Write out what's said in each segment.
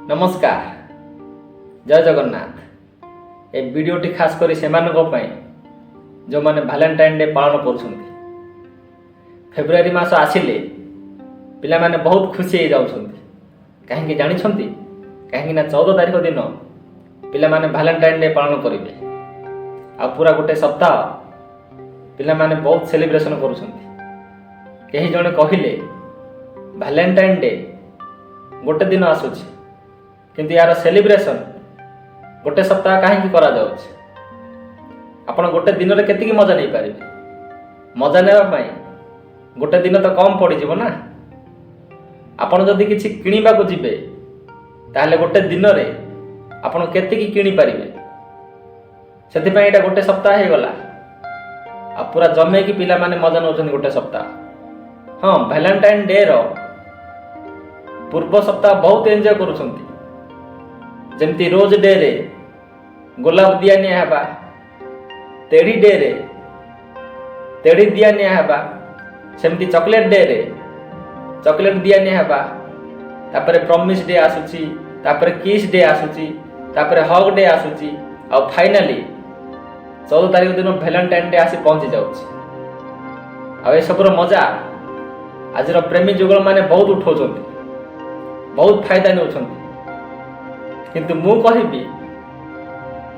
नमस्कार जय जगन्नाथ। ए वीडियोटी खास करी से जो माने वैलेंटाइन डे पालन कर फेब्रुआरी मास आसिले पिला माने बहुत खुशी हो जाउछंती। कहीं जानी कहीं 14 तारीख दिन पिला माने वैलेंटाइन डे पालन करेंगे। आ पूरा गोटे सप्ताह पिला माने बहुत सेलिब्रेशन करुछंती। कहीं जने कहिले वैलेंटाइन डे गोटे दिन आसुछि किंतु यार सेलिब्रेशन गोटे सप्ताह कहीं करा जाउछि। आपण गोटे दिन रे केतिकी मजा नहीं पारे। मजा नेबा पई गोटे दिन तो कम पड़ जीव ना। आपण जदि किछि किनिबा को जिबे ताहले गोटे दिन रे आपण केतिकी किनि पारिबे। सेति पई एटा गोटे सप्ताह हे गला आ पूरा जमे की पिला माने मजा नउछन गोटे सप्ताह। हां वैलेंटाइन डे रो पूर्व सप्ताह बहुत एंजॉय करूछंती। जेमती रोज डे रे गोलाप दिया निया हेबा, तेड़ी डे रे तेड़ी दिया निया हेबा, सेमती चॉकलेट डे रे चॉकलेट दिया निया हेबा। तापरे प्रॉमिस डे आसुची, तापरे किस डे आसुची, तापरे हग डे आसुची और फाइनली 14 तारीख दिन वैलेंटाइन डे आसी पहुंची जाउची। आ ए सबरो मजा आजर प्रेमी जुगल माने बहुत उठौछंती, बहुत फायदा नउछंती। किंतु मु कहिबी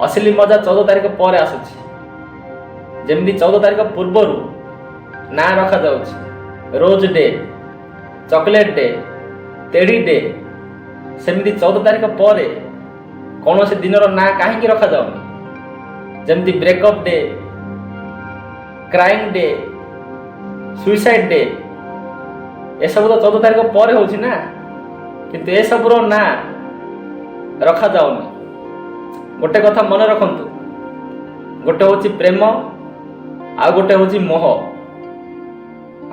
असली मजा 14 तारीख पर आसुची। जेमती 14 तारीख पूर्वर ना रखा जाउची rose day, chocolate day, teddy day, सेमती 14 तारीख पर कौन से दिन ना कहीं रखा जाउनी। जेमती breakup day, crying day, suicide day ए सब तो 14 तारीख पर होची ना। किंतु ए सब रो ना रखा जाउनी। गोटे कथा मन रखंतु, गोटे होची प्रेम आ गोटे होची मोह।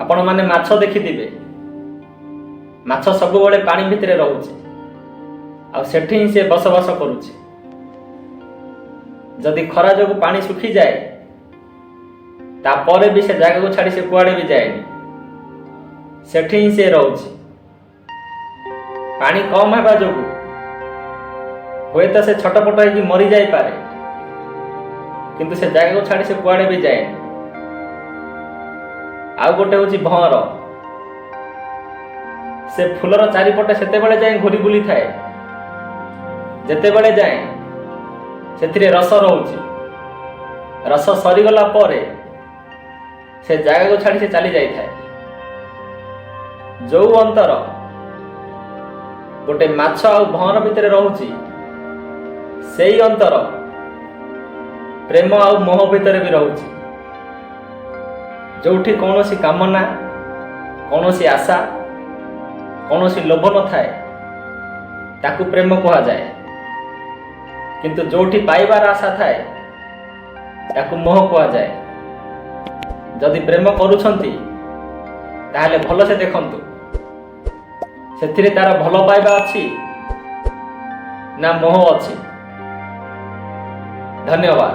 आपण माने माछ देखिथिबे, माछ सब बेले पानी भितरे रहूची आ सेठी ही से बसवास करूची। जदि खरा जोगु पानी सुखी जाए तापरे भी से जगह को छाड़ी से कुआडे भी जाएनी, सेठी ही से रहूची। पानी कम हेबा जोगु हुए तो से छटपट होगी मरी जाई पारे, किंतु से जगह को छाड़ी से कुआडे भी जाएनी। आ गोटे होची भंवर, से फूलर चारिपटे सेते बेले जाए घुरी बुली थाए। जेते बेले जाए सेथिरे रस रहूची, रस सरी गला परे से जगह को छाड़ी से चली जाई थाए। जो अंतर गोटे माछ आ भंवर भितर रहूची सेई अंतर प्रेम आ मोह भितर भी रहूची। जोठी कौनसी कामना, कौनसी आशा, कौनसी लोभ न थाए ताकू प्रेम कहा जाए। किंतु जोठी पाइबार आशा थाए ताकू मोह कहा जाए। जदि प्रेम करूछंती ताहले भल से देखंतु सेथिरे तार भल पाइबा अछि ना मोह अछि। धन्यवाद।